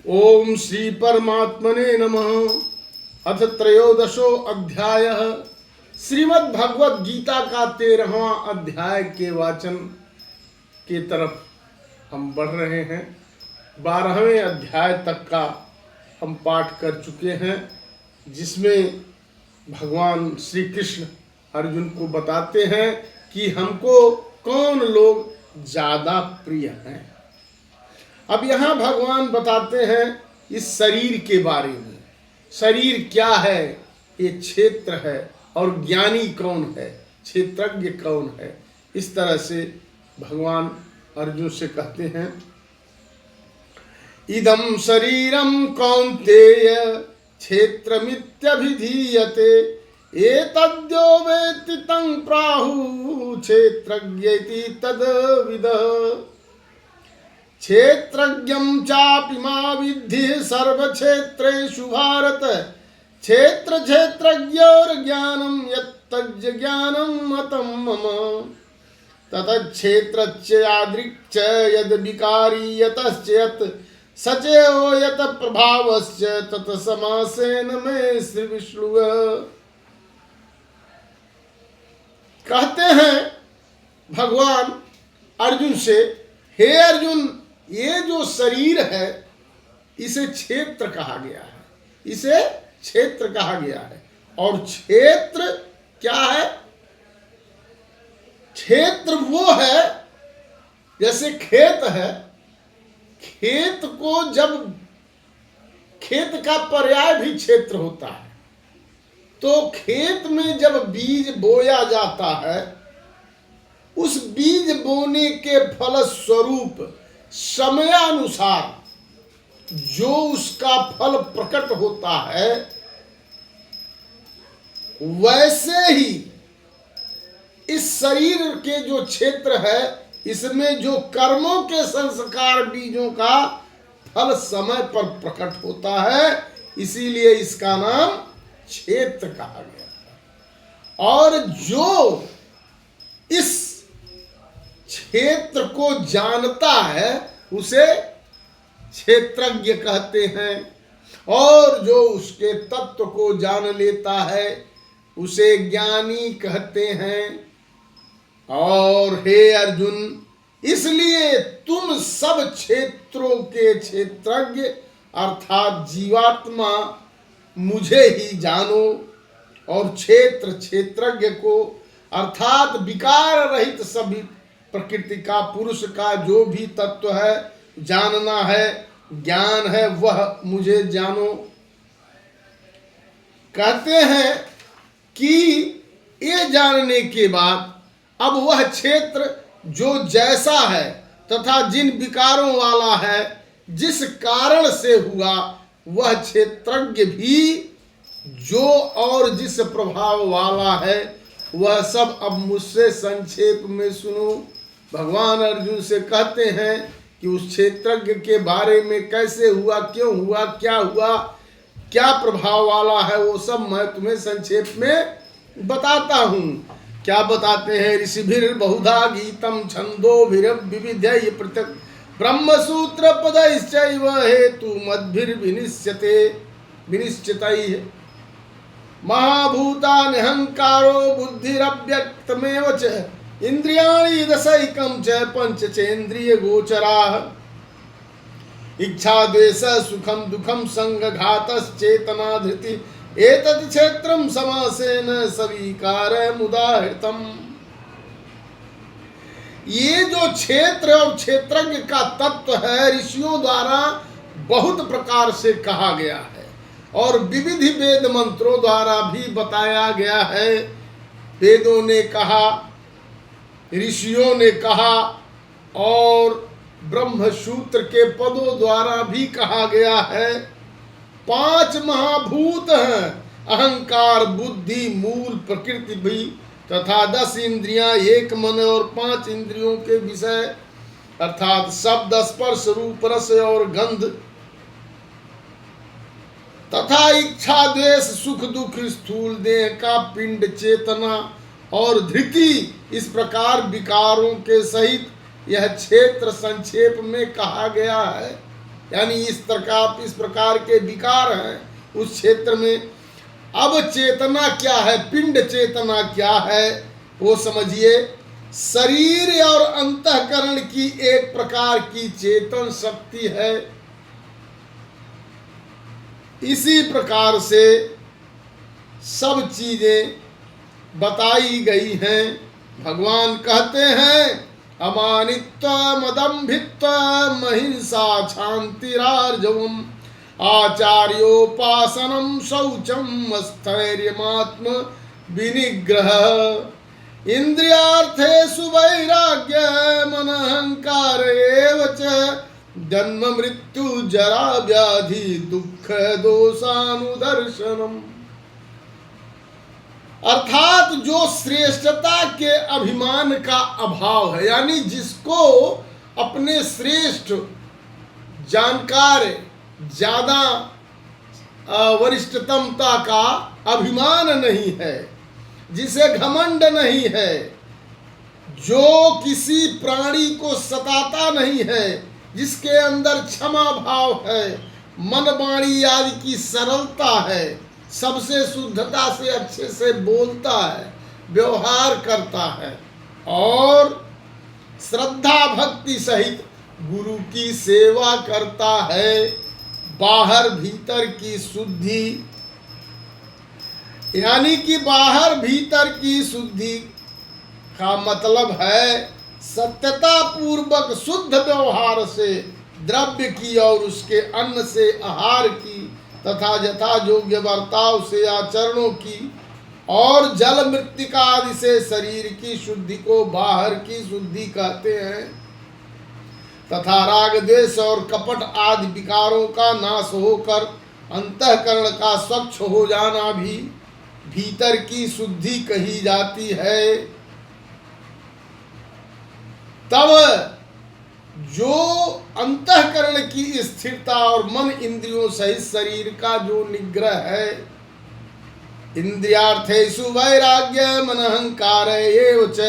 ओम श्री परमात्मने नमः। अथ त्रयोदशो अध्यायः। श्रीमद् भगवद गीता का 13वां अध्याय के वाचन की तरफ हम बढ़ रहे हैं। 12वें अध्याय तक का हम पाठ कर चुके हैं, जिसमें भगवान श्री कृष्ण अर्जुन को बताते हैं कि हमको कौन लोग ज़्यादा प्रिय हैं। अब यहाँ भगवान बताते हैं इस शरीर के बारे में। शरीर क्या है, ये क्षेत्र है, और ज्ञानी कौन है, क्षेत्रज्ञ कौन है। इस तरह से भगवान अर्जुन से कहते हैं, इदं शरीरं कौन्तेय क्षेत्रमित्यभिधीयते एतद्यो वेत्ति तं प्राहुः क्षेत्रज्ञेति तद्विदः। क्षेत्रज्ञं चापि मा विद्धि सर्वक्षेत्रेषु भारत क्षेत्र क्षेत्रज्ञोर्ज्ञानं यत्तज्ज ज्ञानं मतं मम ततक्षेत्रच्च यादृक् च यद् विकारी यतश्च यत् सचेयो यत् प्रभावश्च तत् समासेन मे श्री विष्णु। कहते हैं भगवान अर्जुन से, हे अर्जुन, ये जो शरीर है इसे क्षेत्र कहा गया है, इसे क्षेत्र कहा गया है। और क्षेत्र क्या है? क्षेत्र वो है जैसे खेत है। खेत को जब खेत का पर्याय भी क्षेत्र होता है, तो खेत में जब बीज बोया जाता है, उस बीज बोने के फलस्वरूप समयानुसार जो उसका फल प्रकट होता है, वैसे ही इस शरीर के जो क्षेत्र है, इसमें जो कर्मों के संस्कार बीजों का फल समय पर प्रकट होता है, इसीलिए इसका नाम क्षेत्र कहा गया। और जो इस क्षेत्र को जानता है उसे क्षेत्रज्ञ कहते हैं, और जो उसके तत्व को जान लेता है उसे ज्ञानी कहते हैं। और हे अर्जुन, इसलिए तुम सब क्षेत्रों के क्षेत्रज्ञ अर्थात जीवात्मा मुझे ही जानो, और क्षेत्र क्षेत्रज्ञ को अर्थात विकार रहित सभी प्रकृति का, पुरुष का जो भी तत्व है, जानना है, ज्ञान है, वह मुझे जानो। कहते हैं कि ये जानने के बाद अब वह क्षेत्र जो जैसा है तथा जिन विकारों वाला है, जिस कारण से हुआ, वह क्षेत्रज्ञ भी जो और जिस प्रभाव वाला है, वह सब अब मुझसे संक्षेप में सुनो। भगवान अर्जुन से कहते हैं कि उस क्षेत्रज्ञ के बारे में कैसे हुआ, क्यों हुआ, क्या प्रभाव वाला है, वो सब मैं तुम्हें संक्षेप में बताता हूँ। क्या बताते हैं? ऋषिभिर बहुधा गीतम छंदोभिरविविधैः पृथक् ब्रह्मसूत्र पदैश्चैव हेतु मद्भिर विनिश्चितैः महाभूतानि अहंकारो बुद्धिरव्यक्तमेव च इंद्रियाणि दशैकं च पंचचेन्द्रिय गोचराः इच्छा द्वेष सुखम दुखम संघातश्चेतना धृति एतत् क्षेत्रं समासेन सविकारमुदाहृतम्। ये जो क्षेत्र और क्षेत्रज्ञ का तत्व है, ऋषियों द्वारा बहुत प्रकार से कहा गया है और विविध वेद मंत्रों द्वारा भी बताया गया है। वेदों ने कहा, ऋषियों ने कहा, और ब्रह्मसूत्र के पदों द्वारा भी कहा गया है। 5 महाभूत हैं, अहंकार, बुद्धि, मूल प्रकृति भी, तथा 10 इंद्रियां, 1 मन और 5 इंद्रियों के विषय अर्थात शब्द, स्पर्श, रूप, रस और गंध, तथा इच्छा द्वेष सुख दुख स्थूल देह का पिंड, चेतना और धृति, इस प्रकार विकारों के सहित यह क्षेत्र संक्षेप में कहा गया है। यानी इस प्रकार के विकार हैं उस क्षेत्र में। अब चेतना क्या है, पिंड चेतना क्या है वो समझिए। शरीर और अंतःकरण की एक प्रकार की चेतन शक्ति है। इसी प्रकार से सब चीजें बताई गई हैं। भगवान कहते हैं अमानित्व मदम्भित्व महिंसा क्षान्तिरार्जवम् आचार्योपासनम शौचम स्थैर्यमात्म विनिग्रह इंद्रियार्थेषु वैराग्यम् अनहंकार एव च जन्म मृत्यु जरा व्याधि दुख दोषानुदर्शनम। अर्थात जो श्रेष्ठता के अभिमान का अभाव है, यानी जिसको अपने श्रेष्ठ जानकार ज्यादा वरिष्ठतमता का अभिमान नहीं है, जिसे घमंड नहीं है, जो किसी प्राणी को सताता नहीं है, जिसके अंदर क्षमा भाव है, मन वाणी आदि की सरलता है, सबसे शुद्धता से अच्छे से बोलता है, व्यवहार करता है और श्रद्धा भक्ति सहित गुरु की सेवा करता है। बाहर भीतर की शुद्धि, यानी कि बाहर भीतर की शुद्धि का मतलब है सत्यता पूर्वक शुद्ध व्यवहार से द्रव्य की और उसके अन्न से आहार की तथा यथा योग्य बर्ताव से आचरणों की और जल मृत्तिका आदि से शरीर की शुद्धि को बाहर की शुद्धि कहते हैं। तथा राग द्वेष और कपट आदि विकारों का नाश होकर अंतःकरण का स्वच्छ हो जाना भी भीतर की शुद्धि कही जाती है। तब जो अंतःकरण की स्थिरता और मन इंद्रियों सहित शरीर का जो निग्रह है, इंद्रियार्थेषु वैराग्यम् अनहंकार एव च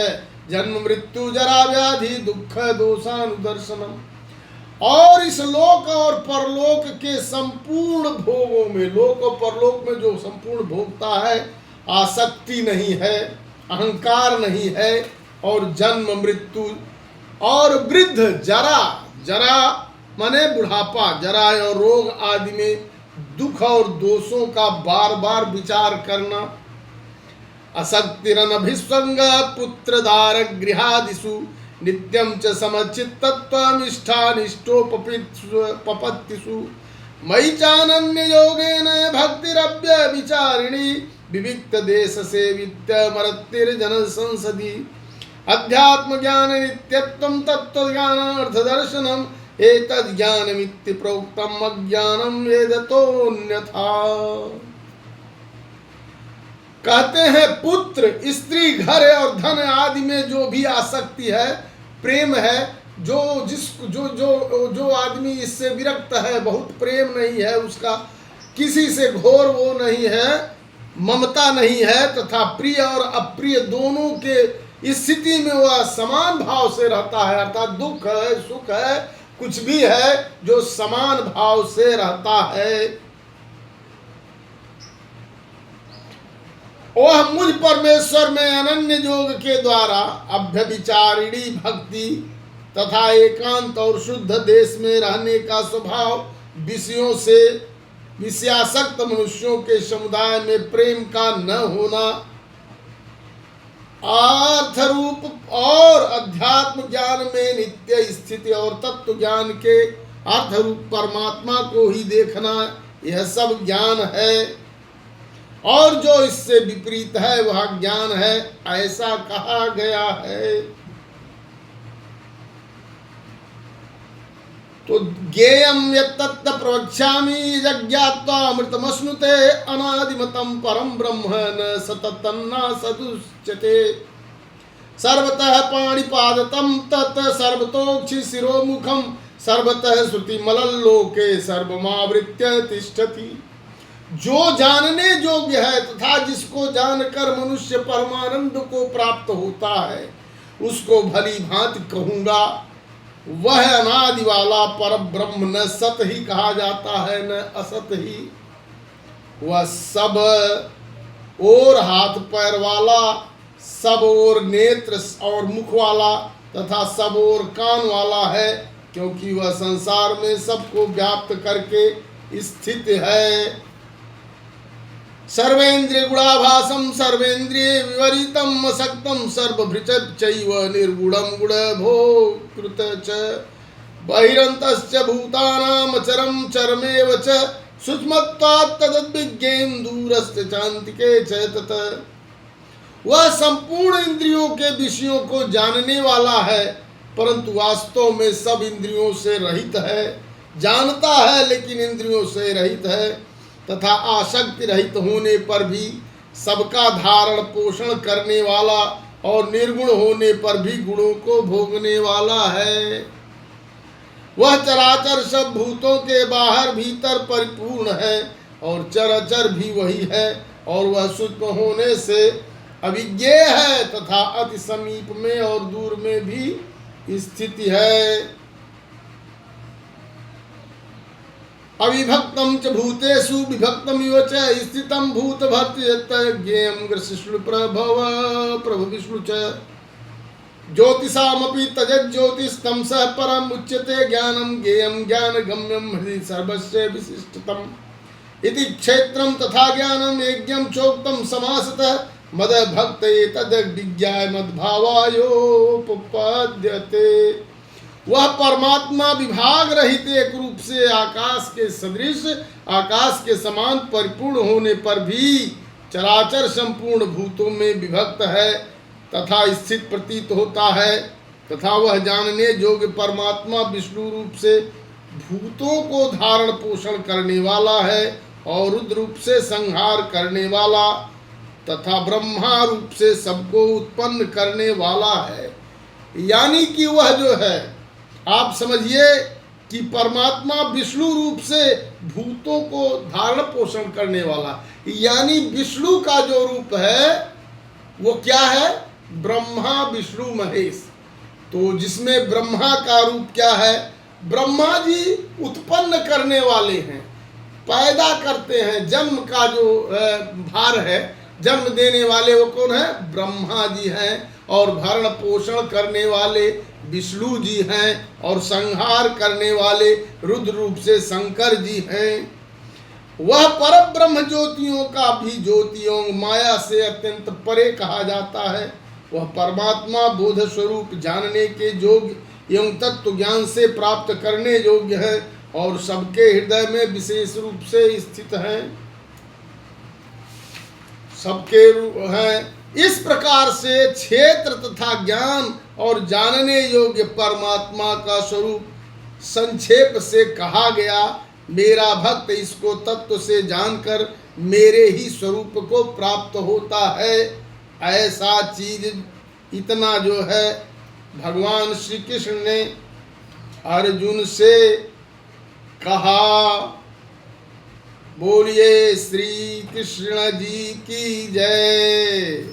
जन्म मृत्यु जरा व्याधि दुख दोषानुदर्शनम। और इस लोक और परलोक के संपूर्ण भोगों में, लोक और परलोक में जो संपूर्ण भोगता है, आसक्ति नहीं है, अहंकार नहीं है और जन्म मृत्यु और वृद्ध जरा, जरा माने बुढ़ापा, जरा और रोग आदि में दुख और दोषों का बार बार विचार करना, असक्तिरनभिस्वंग पुत्रदार गृहादिषु नित्यं च समचित्तत्वमिष्ठानिष्टोपपत्तिषु मयि चानन्य योगेन भक्तिरव्य विचारिणी विविक्त देश सेवित्य मरतिर्जन संसदि अध्यात्म ज्ञान नित्यत्वं तत्व ज्ञानार्थ दर्शनम एतद् ज्ञानमिति प्रोक्तम् अज्ञानम वेदतोऽन्यथा। कहते हैं पुत्र, स्त्री, घर और धन आदि में जो भी आसक्ति है, प्रेम है, जो आदमी इससे विरक्त है, बहुत प्रेम नहीं है उसका, किसी से घोर वो नहीं है, ममता नहीं है, तथा प्रिय और अप्रिय दोनों के स्थिति में वह समान भाव से रहता है। अर्थात दुख है, सुख है, कुछ भी है जो समान भाव से रहता है, वह मुझ परमेश्वर में अनन्य योग के द्वारा अभ्यभिचारिणी भक्ति तथा एकांत और शुद्ध देश में रहने का स्वभाव, विषयों से विषयासक्त मनुष्यों के समुदाय में प्रेम का न होना, अर्थ रूप और अध्यात्म ज्ञान में नित्य स्थिति और तत्व ज्ञान के अर्थ रूप परमात्मा को ही देखना, यह सब ज्ञान है। और जो इससे विपरीत है वह ज्ञान है, ऐसा कहा गया है। तो ज्ञेयं यत्तत् प्रवक्ष्यामि यज्ञात्वा अमृतमश्नुते अनादिमतं परम ब्रह्म न सततन्ना सदुच्यते सर्वतः पाणिपादतं तत् सर्वतोक्षि शिरोमुखं सर्वतः श्रुतिमलल्लोके सर्वमावृत्य तिष्ठति। जो जानने योग्य है तथा जिसको जानकर मनुष्य परमानंद को प्राप्त होता है, उसको भली भांति कहूँगा वह अनादि वाला पर ब्रह्म न सत ही कहा जाता है न असत ही। वह सब और हाथ पैर वाला, सब और नेत्र और मुख वाला तथा सब और कान वाला है, क्योंकि वह संसार में सबको व्याप्त करके स्थित है। सर्वेन्द्रिय गुणाभासम सर्वेन्द्रिय विवरितम असक्तम सर्वभृचत चैव निर्गुणम गुण भोकृत च बहिरन्तश्च भूतानाम अचरम चरमेव च सूक्ष्मत्वात् तद्विज्ञेन दूरस्थ चान्तिके च तत्। वह संपूर्ण इंद्रियों के विषयों को जानने वाला है, परंतु वास्तव में सब इंद्रियों से रहित है। जानता है लेकिन इंद्रियों से रहित है, तथा आसक्ति रहित होने पर भी सबका धारण पोषण करने वाला और निर्गुण होने पर भी गुणों को भोगने वाला है। वह चराचर सब भूतों के बाहर भीतर परिपूर्ण है और चराचर भी वही है, और वह सूक्ष्म होने से अविज्ञेय है तथा अति समीप में और दूर में भी स्थिति है। अविभक्तम च भूतेषु विभक्तम इव च स्थितम भूत भर्तृ ज्ञेयं ग्रसिष्णु प्रभव प्रभु विष्णु च ज्योतिषामपि तजत् ज्योतिस्तम सह परम उच्यते ज्ञानम ज्ञेयं ज्ञान गम्यम हृदि सर्वस्य विशिष्टतम इति क्षेत्रम तथा ज्ञानम यज्ञम चोक्तम समासतः मद भक्त तद विज्ञाय मद्भावायोपपद्यते। वह परमात्मा विभाग रहित एक रूप से आकाश के सदृश, आकाश के समान परिपूर्ण होने पर भी चराचर संपूर्ण भूतों में विभक्त है तथा स्थित प्रतीत होता है, तथा वह जानने योग्य परमात्मा विष्णु रूप से भूतों को धारण पोषण करने वाला है और रुद्र रूप से संहार करने वाला तथा ब्रह्मा रूप से सबको उत्पन्न करने वाला है। यानी कि वह जो है, आप समझिए कि परमात्मा विष्णु रूप से भूतों को धारण पोषण करने वाला, यानी विष्णु का जो रूप है वो क्या है? ब्रह्मा विष्णु महेश। तो जिसमें ब्रह्मा का रूप क्या है? ब्रह्मा जी उत्पन्न करने वाले हैं, पैदा करते हैं, जन्म का जो भार है, जन्म देने वाले वो कौन है? ब्रह्मा जी हैं। और भरण पोषण करने वाले विष्णु जी हैं, और संहार करने वाले रुद्र रूप से शंकर जी हैं। वह परम ब्रह्म ज्योतियों का भी ज्योतियों माया से अत्यंत परे कहा जाता है। वह परमात्मा बोध स्वरूप जानने के योग्य एवं तत्व ज्ञान से प्राप्त करने योग्य है और सबके हृदय में विशेष रूप से स्थित है, सबके हैं। इस प्रकार से क्षेत्र तथा ज्ञान और जानने योग्य परमात्मा का स्वरूप संक्षेप से कहा गया। मेरा भक्त इसको तत्व से जानकर मेरे ही स्वरूप को प्राप्त होता है। ऐसा चीज इतना जो है भगवान श्री कृष्ण ने अर्जुन से कहा। बोलिए श्री कृष्ण जी की जय।